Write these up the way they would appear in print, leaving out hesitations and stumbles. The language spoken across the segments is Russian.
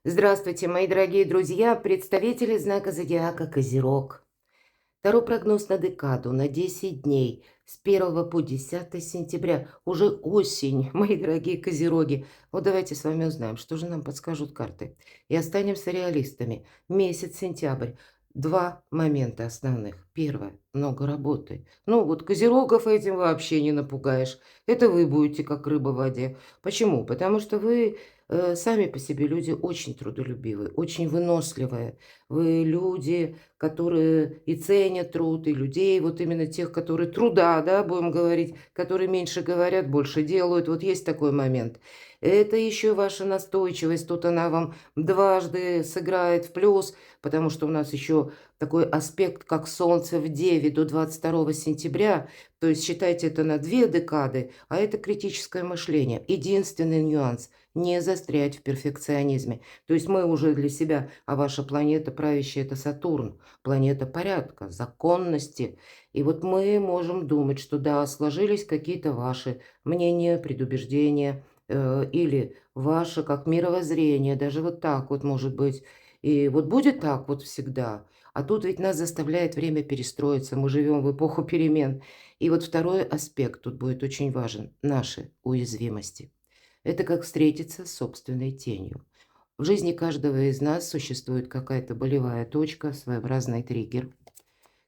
Здравствуйте, мои дорогие друзья, представители знака зодиака Козерог. Второй прогноз на декаду на 10 дней с 1 по 10 сентября. Уже осень, мои дорогие Козероги. Вот давайте с вами узнаем, что же нам подскажут карты. И останемся реалистами. Месяц сентябрь. Два момента основных. Первое. Много работы. Ну вот Козерогов этим вообще не напугаешь. Это вы будете как рыба в воде. Почему? Потому что вы сами по себе люди очень трудолюбивые, очень выносливые. Вы люди, которые и ценят труд, и людей, вот именно тех, которые труда, да, будем говорить, которые меньше говорят, больше делают. Вот есть такой момент. Это еще ваша настойчивость, тут она вам дважды сыграет в плюс, потому что у нас еще такой аспект, как Солнце в Деве до 22 сентября, то есть считайте это на 2 декады, а это критическое мышление. Единственный нюанс – не застрять в перфекционизме. То есть мы уже для себя, а ваша планета правящая – это Сатурн, планета порядка, законности. И вот мы можем думать, что да, сложились какие-то ваши мнения, предубеждения или ваше как мировоззрение, даже вот так вот может быть. И вот будет так вот всегда. А тут ведь нас заставляет время перестроиться, мы живем в эпоху перемен. И вот второй аспект тут будет очень важен – наши уязвимости. Это как встретиться с собственной тенью. В жизни каждого из нас существует какая-то болевая точка, своеобразный триггер,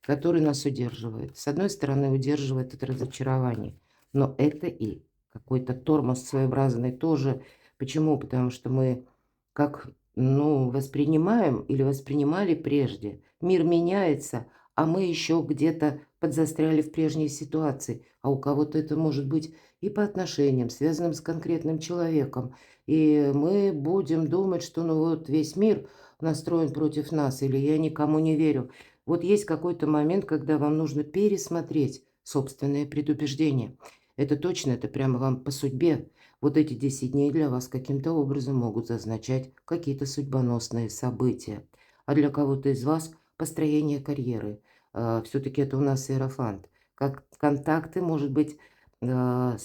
который нас удерживает. С одной стороны, удерживает от разочарования, но это и какой-то тормоз своеобразный тоже. Почему? Потому что мы как, воспринимаем или воспринимали прежде. Мир меняется, а мы еще где-то подзастряли в прежней ситуации. А у кого-то это может быть и по отношениям, связанным с конкретным человеком. И мы будем думать, что ну вот весь мир настроен против нас, или я никому не верю. Вот есть какой-то момент, когда вам нужно пересмотреть собственные предубеждения. Это точно, это прямо вам по судьбе. Вот эти 10 дней для вас каким-то образом могут означать какие-то судьбоносные события. А для кого-то из вас построение карьеры. Все-таки это у нас иерофант. Как контакты, может быть, ну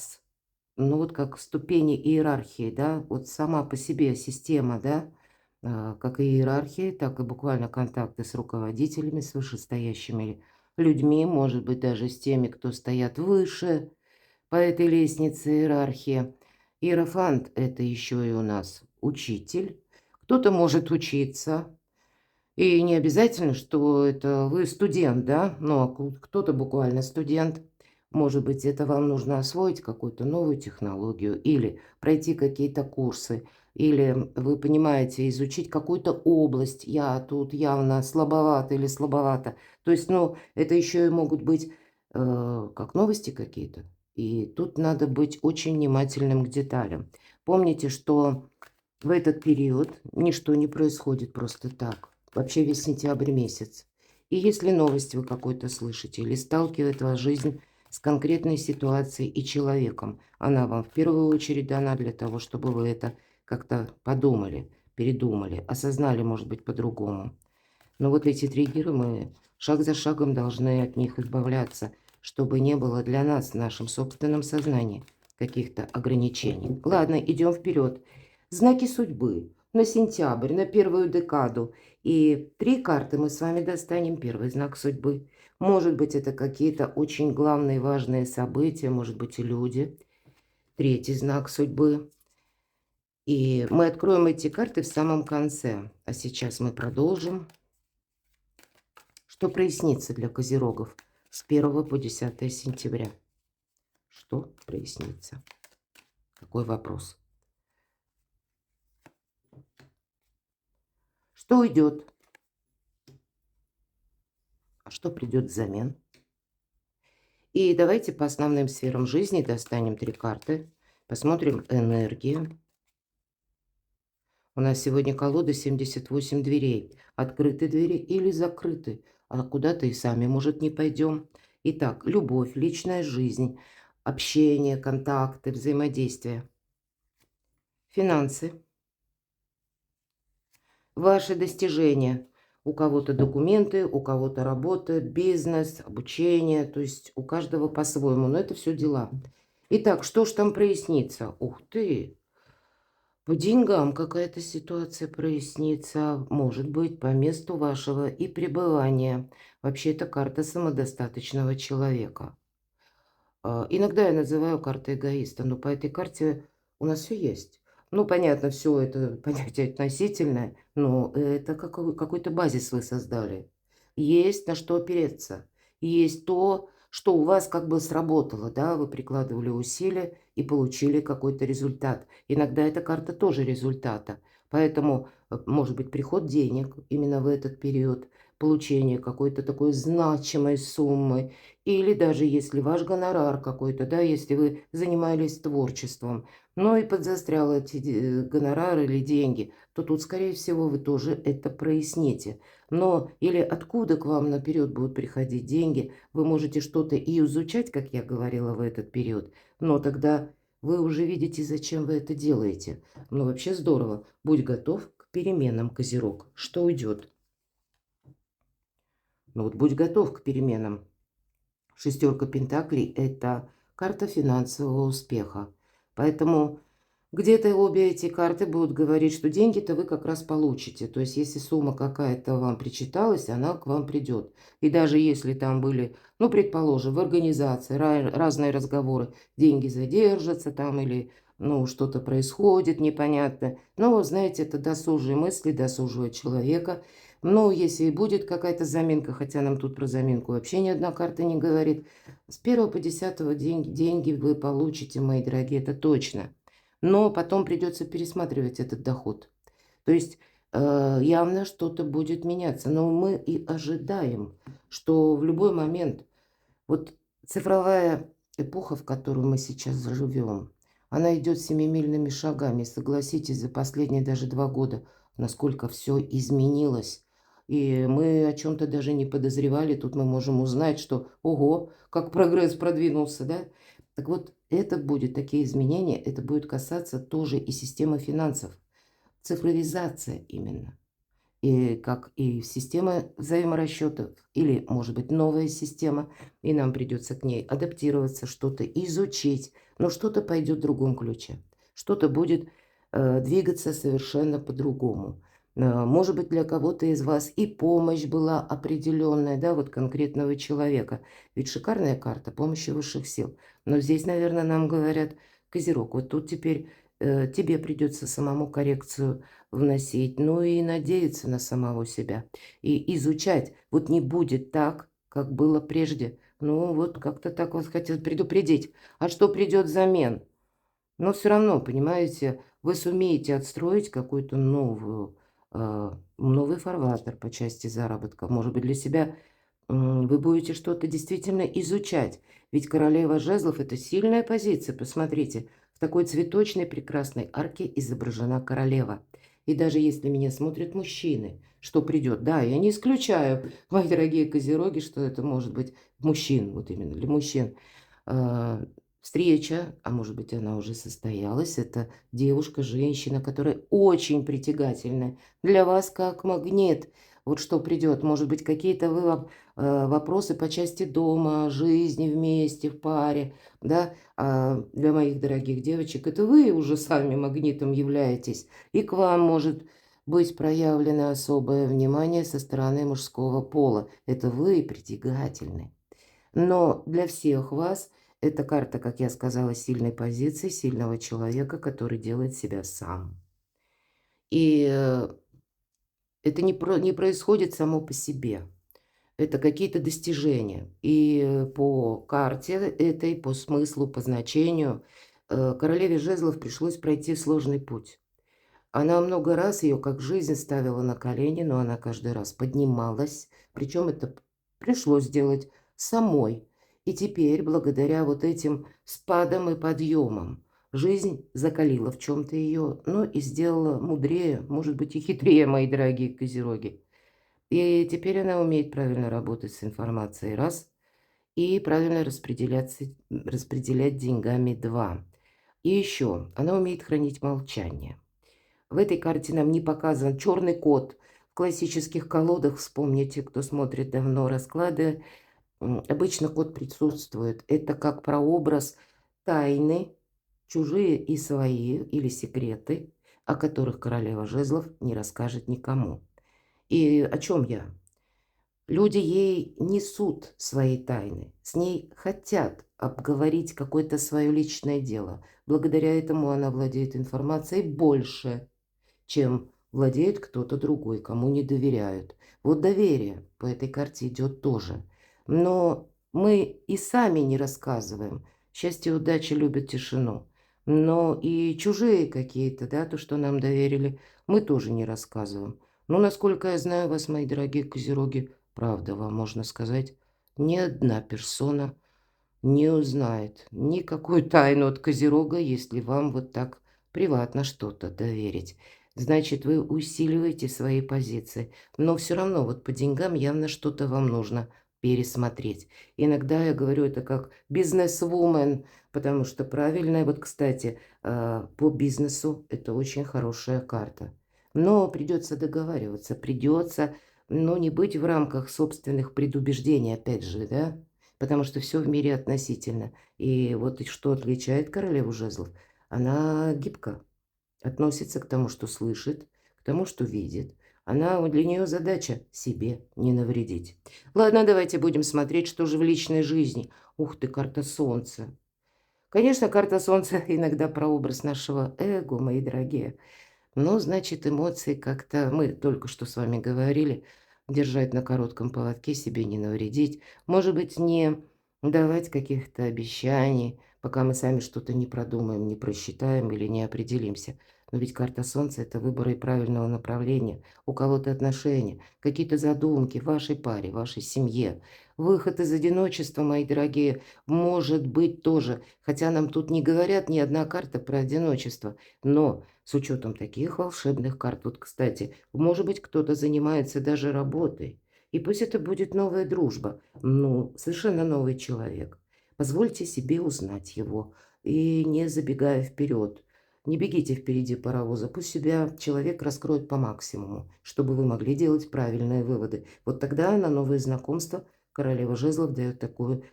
вот как ступени иерархии, да, вот сама по себе система, да, как и иерархии, так и буквально контакты с руководителями, с вышестоящими людьми, может быть, даже с теми, кто стоят выше по этой лестнице иерархии. Иерофант – это еще и у нас учитель. Кто-то может учиться, и не обязательно, что это вы студент, да, но кто-то буквально студент. Может быть, это вам нужно освоить какую-то новую технологию или пройти какие-то курсы, или вы понимаете, изучить какую-то область. Я тут явно слабовато или слабовато. То есть, это еще и могут быть как новости какие-то. И тут надо быть очень внимательным к деталям. Помните, что в этот период ничто не происходит просто так. Вообще весь сентябрь месяц. И если новость вы какой-то слышите или сталкивает вас жизнь с конкретной ситуацией и человеком, она вам в первую очередь дана для того, чтобы вы это как-то подумали, передумали, осознали, может быть, по-другому. Но вот эти триггеры мы шаг за шагом должны от них избавляться, чтобы не было для нас в нашем собственном сознании каких-то ограничений. Ладно, идем вперед. Знаки судьбы на сентябрь, на первую декаду. И 3 карты мы с вами достанем. Первый знак судьбы. Может быть, это какие-то очень главные важные события, может быть, и люди. Третий знак судьбы. И мы откроем эти карты в самом конце. А сейчас мы продолжим. Что прояснится для козерогов с 1 по 10 сентября? Что прояснится? Какой вопрос? Что уйдет? А что придет взамен? И давайте по основным сферам жизни достанем 3 карты. Посмотрим энергию. У нас сегодня колода 78 дверей. Открыты двери или закрыты. А куда-то и сами, может, не пойдем. Итак, любовь, личная жизнь, общение, контакты, взаимодействие. Финансы. Ваши достижения. У кого-то документы, у кого-то работа, бизнес, обучение. То есть у каждого по-своему. Но это все дела. Итак, что ж там прояснится? Ух ты! По деньгам какая-то ситуация прояснится, может быть, по месту вашего и пребывания. Вообще, это карта самодостаточного человека. Иногда я называю картой эгоиста, но по этой карте у нас все есть. Ну, понятно, все это понятие относительное, но это какой-то базис вы создали. Есть на что опереться. Есть то, что у вас как бы сработало, да, вы прикладывали усилия и получили какой-то результат. Иногда эта карта тоже результата. Поэтому, может быть, приход денег именно в этот период, получение какой-то такой значимой суммы, или даже если ваш гонорар какой-то, да, если вы занимались творчеством, но и подзастрял эти гонорары или деньги, то тут, скорее всего, вы тоже это проясните. Но или откуда к вам наперед будут приходить деньги, вы можете что-то и изучать, как я говорила, в этот период, но тогда вы уже видите, зачем вы это делаете. Ну, вообще здорово. Будь готов к переменам, Козерог. Что уйдет? Ну вот будь готов к переменам. Шестерка пентаклей – это карта финансового успеха. Поэтому где-то обе эти карты будут говорить, что деньги-то вы как раз получите. То есть, если сумма какая-то вам причиталась, она к вам придет. И даже если там были, ну, предположим, в организации разные разговоры, деньги задержатся там или, ну, что-то происходит непонятно. Но, знаете, это досужие мысли, досужего человека. Но если и будет какая-то заминка, хотя нам тут про заминку вообще ни одна карта не говорит, с 1 по 10 деньги вы получите, мои дорогие, это точно. Но потом придется пересматривать этот доход. То есть явно что-то будет меняться. Но мы и ожидаем, что в любой момент, вот цифровая эпоха, в которую мы сейчас живем, она идет семимильными шагами. Согласитесь, за последние даже 2 года, насколько все изменилось. И мы о чем-то даже не подозревали. Тут мы можем узнать, что, ого, как прогресс продвинулся, да? Так вот, это будет, такие изменения, это будет касаться тоже и системы финансов. Цифровизация именно. И как и система взаиморасчетов, или, может быть, новая система, и нам придется к ней адаптироваться, что-то изучить, но что-то пойдет в другом ключе, что-то будет двигаться совершенно по-другому. Может быть, для кого-то из вас и помощь была определенная, да, вот конкретного человека. Ведь шикарная карта помощи высших сил. Но здесь, наверное, нам говорят, Козерог, вот тут теперь тебе придется самому коррекцию вносить, ну и надеяться на самого себя. И изучать. Вот не будет так, как было прежде. Ну, вот как-то так вас хотел предупредить. А что придет взамен? Но все равно, понимаете, вы сумеете отстроить какую-то новый фарватер по части заработка. Может быть, для себя вы будете что-то действительно изучать. Ведь королева жезлов – это сильная позиция. Посмотрите, в такой цветочной прекрасной арке изображена королева. И даже если меня смотрят мужчины, что придет, да, я не исключаю, мои дорогие козероги, что это может быть мужчин, вот именно для мужчин. А, Встреча, а может быть, она уже состоялась, это девушка, женщина, которая очень притягательная, для вас как магнит. Вот что придет, может быть, какие-то вопросы по части дома, жизни вместе, в паре, да, для моих дорогих девочек, это вы уже сами магнитом являетесь, и к вам может быть проявлено особое внимание со стороны мужского пола. Это вы притягательны. Но для всех вас эта карта, как я сказала, сильной позиции, сильного человека, который делает себя сам. И это не происходит само по себе. Это какие-то достижения. И по карте этой, по смыслу, по значению, королеве жезлов пришлось пройти сложный путь. Она много раз ее, как жизнь, ставила на колени, но она каждый раз поднималась. Причем это пришлось сделать самой. И теперь, благодаря вот этим спадам и подъемам, жизнь закалила в чем-то ее, но и сделала мудрее, может быть, и хитрее, мои дорогие козероги. И теперь она умеет правильно работать с информацией, раз, и правильно распределять деньгами, два. И еще она умеет хранить молчание. В этой карте нам не показан черный кот. В классических колодах, вспомните, кто смотрит давно расклады, обычно кот присутствует. Это как прообраз тайны, чужие и свои, или секреты. о которых королева жезлов не расскажет никому. И о чем я? Люди ей несут свои тайны, с ней хотят обговорить какое-то свое личное дело. Благодаря этому она владеет информацией больше, чем владеет кто-то другой, кому не доверяют. Вот доверие по этой карте идет тоже. Но мы и сами не рассказываем. Счастье и удача любят тишину. Но и чужие какие-то, да, то, что нам доверили, мы тоже не рассказываем. Но, насколько я знаю вас, мои дорогие козероги, правда, вам можно сказать, ни одна персона не узнает никакую тайну от козерога, если вам вот так приватно что-то доверить. Значит, вы усиливаете свои позиции. Но все равно вот по деньгам явно что-то вам нужно пересмотреть. Иногда я говорю это как бизнес-вумен, потому что правильная, вот, кстати, по бизнесу это очень хорошая карта. Но придется договариваться, придется, ну, не быть в рамках собственных предубеждений, опять же, да, потому что все в мире относительно. И вот и что отличает королеву жезлов? Она гибка, относится к тому, что слышит, к тому, что видит. Для нее задача себе не навредить. Ладно, давайте будем смотреть, что же в личной жизни. Ух ты, карта Солнца. Конечно, карта Солнца иногда прообраз нашего эго, мои дорогие. Ну, значит, эмоции как-то, мы только что с вами говорили, держать на коротком поводке, себе не навредить. Может быть, не давать каких-то обещаний, пока мы сами что-то не продумаем, не просчитаем или не определимся. Но ведь карта Солнца– это выбор и правильного направления. У кого-то отношения, какие-то задумки в вашей паре, в вашей семье. Выход из одиночества, мои дорогие, может быть тоже. Хотя нам тут не говорят ни одна карта про одиночество. Но с учетом таких волшебных карт, вот, кстати, может быть, кто-то занимается даже работой. И пусть это будет новая дружба, ну, совершенно новый человек. Позвольте себе узнать его. И не забегая вперед, не бегите впереди паровоза. Пусть себя человек раскроет по максимуму, чтобы вы могли делать правильные выводы. Вот тогда на новые знакомства королева жезлов дает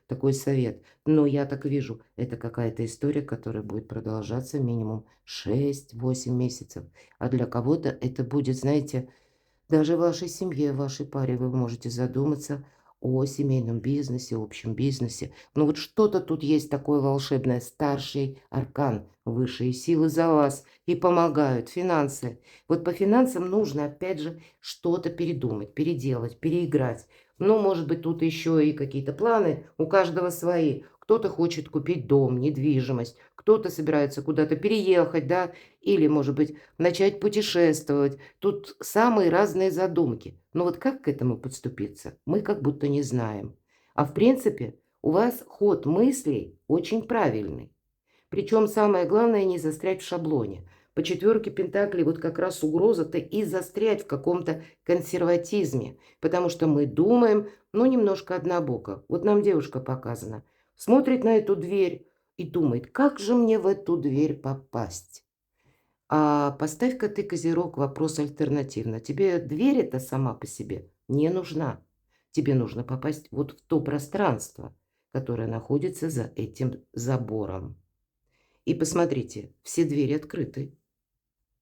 такой совет. Но я так вижу, это какая-то история, которая будет продолжаться минимум 6-8 месяцев. А для кого-то это будет, знаете, даже в вашей семье, в вашей паре вы можете задуматься о семейном бизнесе, общем бизнесе. Но вот что-то тут есть такое волшебное. Старший аркан, высшие силы за вас и помогают. Финансы. Вот по финансам нужно, опять же, что-то передумать, переделать, переиграть. Ну, может быть, тут еще и какие-то планы, у каждого свои. Кто-то хочет купить дом, недвижимость, кто-то собирается куда-то переехать, да, или, может быть, начать путешествовать. Тут самые разные задумки. Но вот как к этому подступиться, мы как будто не знаем. А в принципе, у вас ход мыслей очень правильный. Причем самое главное не застрять в шаблоне. По четверке пентаклей вот как раз угроза-то и застрять в каком-то консерватизме. Потому что мы думаем, ну, немножко однобоко. Вот нам девушка показана. Смотрит на эту дверь и думает, как же мне в эту дверь попасть? А поставь-ка ты, Козерог, вопрос альтернативно. Тебе дверь эта сама по себе не нужна. Тебе нужно попасть вот в то пространство, которое находится за этим забором. И посмотрите, все двери открыты.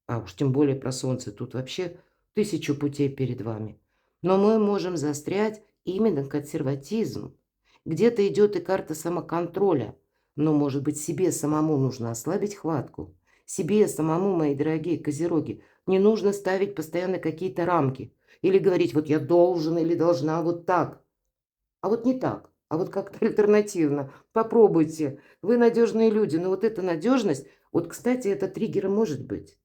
А уж тем более про солнце тут вообще тысячу путей перед вами. Но мы можем застрять именно консерватизм. Где-то идет и карта самоконтроля. Но, может быть, себе самому нужно ослабить хватку. Себе самому, мои дорогие козероги, не нужно ставить постоянно какие-то рамки. Или говорить, вот я должен или должна вот так. А вот не так, а вот как-то альтернативно. Попробуйте. Вы надежные люди, но вот эта надежность, вот, кстати, это триггер может быть.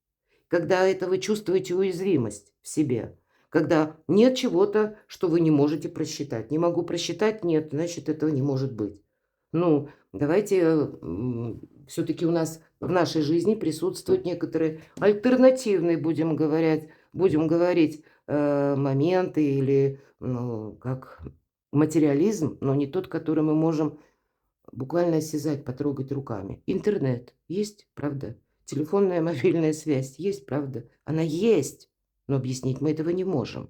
Когда это вы чувствуете уязвимость в себе. Когда нет чего-то, что вы не можете просчитать. Не могу просчитать, нет, значит, этого не может быть. Ну, давайте все-таки у нас в нашей жизни присутствуют некоторые альтернативные, будем говорить, моменты или, ну, как материализм, но не тот, который мы можем буквально осязать, потрогать руками. Интернет есть, правда? Телефонная мобильная связь есть, правда? Она есть, но объяснить мы этого не можем.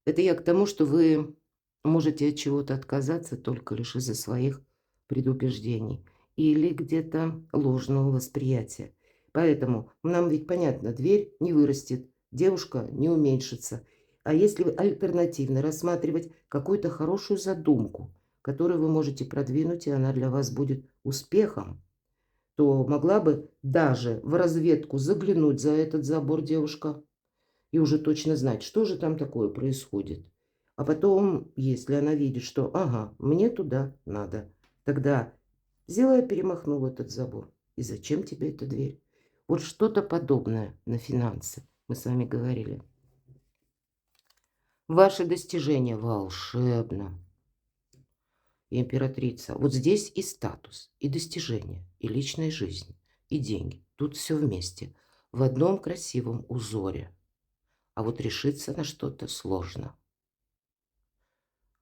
Это я к тому, что вы можете от чего-то отказаться только лишь из-за своих предубеждений или где-то ложного восприятия. Поэтому нам ведь понятно, дверь не вырастет, девушка не уменьшится. А если альтернативно рассматривать какую-то хорошую задумку, которую вы можете продвинуть, и она для вас будет успехом, то могла бы даже в разведку заглянуть за этот забор девушка и уже точно знать, что же там такое происходит. А потом, если она видит, что, ага, мне туда надо, тогда взяла и перемахнула этот забор. И зачем тебе эта дверь? Вот что-то подобное на финансы мы с вами говорили. Ваши достижения волшебно. Императрица. Вот здесь и статус, и достижения, и личная жизнь, и деньги. Тут все вместе, в одном красивом узоре. А вот решиться на что-то сложно.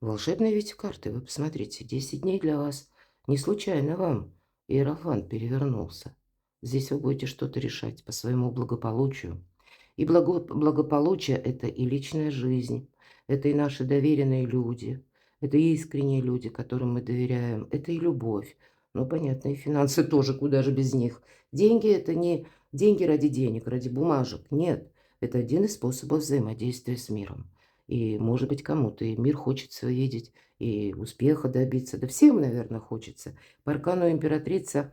Волшебные ведь карты, вы посмотрите, 10 дней для вас. Не случайно вам Иерофант перевернулся. Здесь вы будете что-то решать по своему благополучию. И благополучие – это и личная жизнь, это и наши доверенные люди, это и искренние люди, которым мы доверяем, это и любовь. Ну, понятно, и финансы тоже, куда же без них. Деньги – это не деньги ради денег, ради бумажек. Нет, это один из способов взаимодействия с миром. И, может быть, кому-то и мир хочется видеть, и успеха добиться. Да всем, наверное, хочется. По аркану императрица,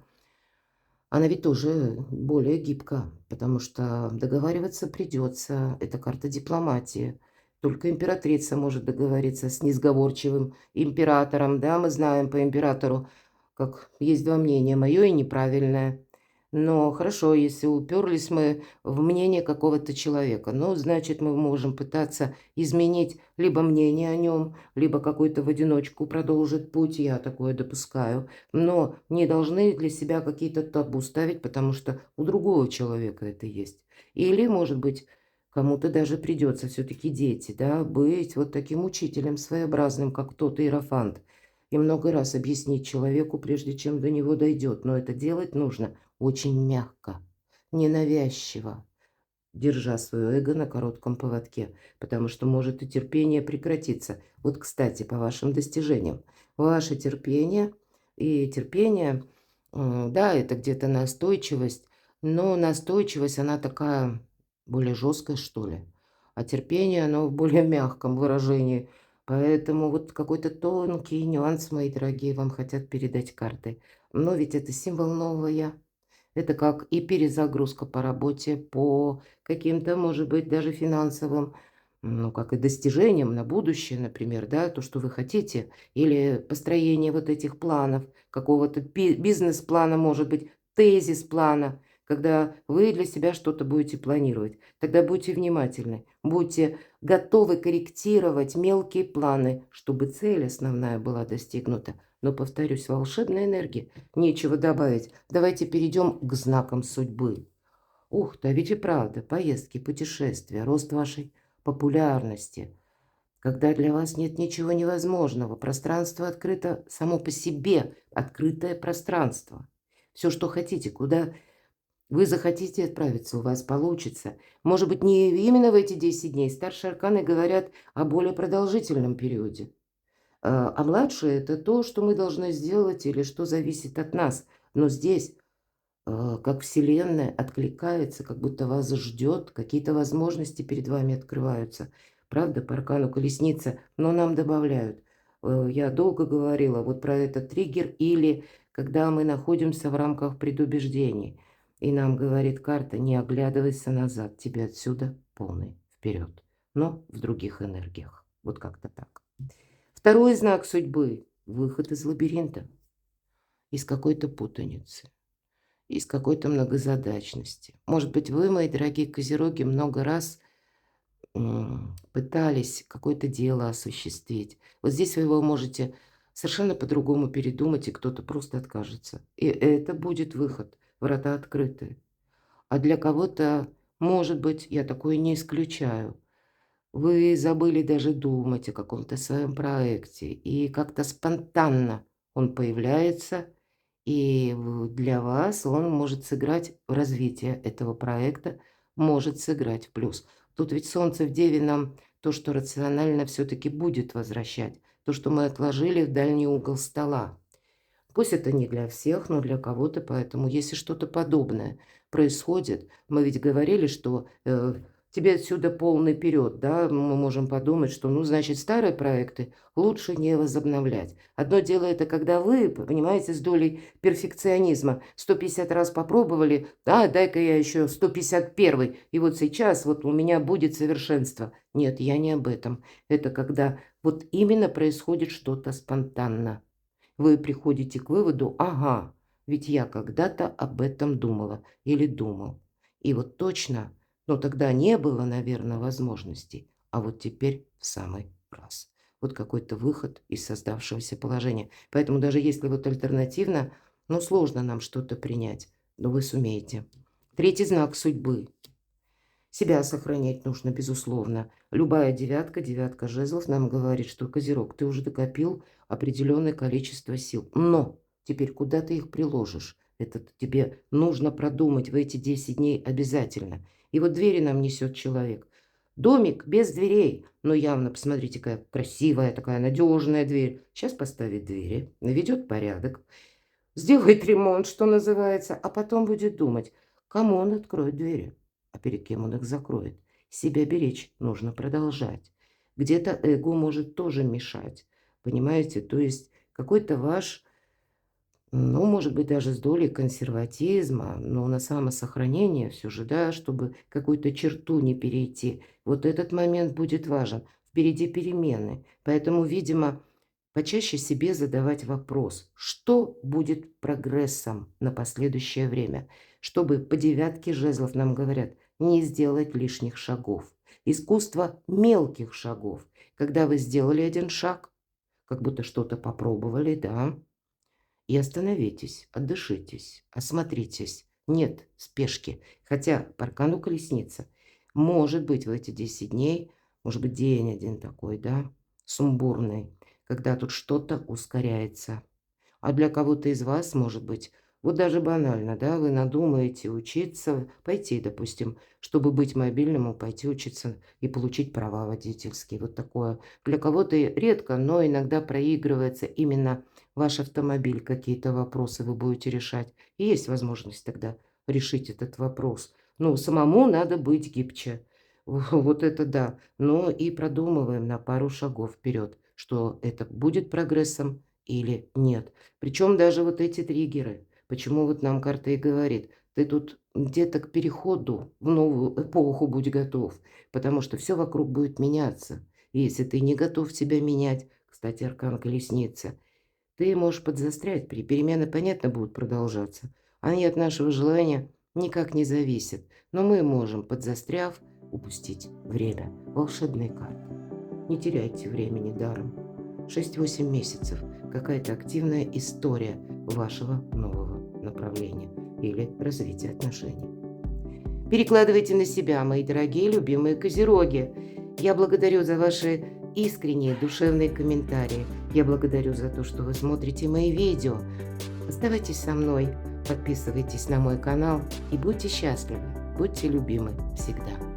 она ведь тоже более гибка, потому что договариваться придется. Это карта дипломатии. Только императрица может договориться с несговорчивым императором. Да, мы знаем по императору, как есть два мнения, мое и неправильное. Но хорошо, если уперлись мы в мнение какого-то человека, ну, значит, мы можем пытаться изменить либо мнение о нем, либо какой-то в одиночку продолжить путь, я такое допускаю. Но не должны для себя какие-то табу ставить, потому что у другого человека это есть. Или, может быть, кому-то даже придется все-таки дети, да, быть вот таким учителем своеобразным, как тот Иерофант, и много раз объяснить человеку, прежде чем до него дойдет. Но это делать нужно очень мягко, ненавязчиво, держа свое эго на коротком поводке, потому что может и терпение прекратиться. Вот, кстати, по вашим достижениям. Ваше терпение и терпение, да, это где-то настойчивость, но настойчивость, она такая более жесткая, что ли. А терпение, оно в более мягком выражении. Поэтому вот какой-то тонкий нюанс, мои дорогие, вам хотят передать карты. Но ведь это символ нового «я». Это как и перезагрузка по работе, по каким-то, может быть, даже финансовым, ну, как и достижениям на будущее, например, да, то, что вы хотите, или построение вот этих планов, какого-то бизнес-плана, может быть, тезис-плана, когда вы для себя что-то будете планировать. Тогда будьте внимательны, будьте готовы корректировать мелкие планы, чтобы цель основная была достигнута. Но, повторюсь, волшебная энергия. Нечего добавить. Давайте перейдем к знакам судьбы. Ух, да ведь и правда, поездки, путешествия, рост вашей популярности. Когда для вас нет ничего невозможного, пространство открыто само по себе, открытое пространство. Все, что хотите, куда вы захотите отправиться, у вас получится. Может быть, не именно в эти 10 дней. Старшие арканы говорят о более продолжительном периоде. А младшее – это то, что мы должны сделать или что зависит от нас. Но здесь, как Вселенная откликается, как будто вас ждет, какие-то возможности перед вами открываются. Правда, по аркану колесница, но нам добавляют. Я долго говорила вот про этот триггер или когда мы находимся в рамках предубеждений. И нам говорит карта, не оглядывайся назад, тебе отсюда полный вперед. Но в других энергиях. Вот как-то так. Второй знак судьбы – выход из лабиринта, из какой-то путаницы, из какой-то многозадачности. Может быть, вы, мои дорогие козероги, много раз пытались какое-то дело осуществить. Вот здесь вы его можете совершенно по-другому передумать, и кто-то просто откажется. И это будет выход, врата открыты. А для кого-то, может быть, я такое не исключаю, вы забыли даже думать о каком-то своем проекте, и как-то спонтанно он появляется, и для вас он может сыграть в развитие этого проекта, может сыграть в плюс. Тут ведь Солнце в Деве нам то, что рационально все-таки будет возвращать, то, что мы отложили в дальний угол стола. Пусть это не для всех, но для кого-то, поэтому если что-то подобное происходит, мы ведь говорили, что тебе отсюда полный вперед, да, мы можем подумать, что, ну, значит, старые проекты лучше не возобновлять. Одно дело это, когда вы, понимаете, с долей перфекционизма 150 раз попробовали, да, дай-ка я еще 151, и вот сейчас вот у меня будет совершенство. Нет, я не об этом. Это когда вот именно происходит что-то спонтанно. Вы приходите к выводу, ага, ведь я когда-то об этом думала или думал. И вот точно, но тогда не было, наверное, возможностей, а вот теперь в самый раз. Вот какой-то выход из создавшегося положения. Поэтому даже если вот альтернативно, ну сложно нам что-то принять, но вы сумеете. Третий знак судьбы. Себя сохранять нужно, безусловно. Любая девятка, девятка жезлов нам говорит, что, Козерог, ты уже накопил определенное количество сил. Но теперь куда ты их приложишь? Это тебе нужно продумать в эти 10 дней обязательно. И вот двери нам несет человек. Домик без дверей, но явно, посмотрите, какая красивая, такая надежная дверь. Сейчас поставит двери, наведет порядок, сделает ремонт, что называется, а потом будет думать, кому он откроет двери, а перед кем он их закроет. Себя беречь нужно продолжать. Где-то эго может тоже мешать, понимаете? То есть какой-то ваш, ну, может быть, даже с долей консерватизма, но на самосохранение все же, да, чтобы какую-то черту не перейти. Вот этот момент будет важен. Впереди перемены. Поэтому, видимо, почаще себе задавать вопрос, что будет прогрессом на последующее время, чтобы по девятке жезлов нам говорят, не сделать лишних шагов. Искусство мелких шагов. Когда вы сделали один шаг, как будто что-то попробовали, да, и остановитесь, отдышитесь, осмотритесь. Нет спешки. Хотя по аркану колесница, может быть, в эти 10 дней, может быть, день один такой, да, сумбурный, когда тут что-то ускоряется. А для кого-то из вас, может быть, вот даже банально, да, вы надумаете учиться, пойти, допустим, чтобы быть мобильным, пойти учиться и получить права водительские. Вот такое. Для кого-то редко, но иногда проигрывается именно ваш автомобиль, какие-то вопросы вы будете решать. И есть возможность тогда решить этот вопрос. Ну, самому надо быть гибче. Вот это да. Но и продумываем на пару шагов вперед, что это будет прогрессом или нет. Причем даже вот эти триггеры. Почему вот нам карта и говорит, ты тут где-то к переходу в новую эпоху будь готов, потому что все вокруг будет меняться. И если ты не готов себя менять, кстати, аркан колесница, ты можешь подзастрять, перемены, понятно, будут продолжаться. Они от нашего желания никак не зависят, но мы можем, подзастряв, упустить время. Волшебные карты. Не теряйте времени даром. 6-8 месяцев. Какая-то активная история вашего нового направления или развития отношений. Перекладывайте на себя, мои дорогие, любимые козероги. Я благодарю за ваши искренние душевные комментарии. Я благодарю за то, что вы смотрите мои видео. Оставайтесь со мной, подписывайтесь на мой канал и будьте счастливы, будьте любимы всегда.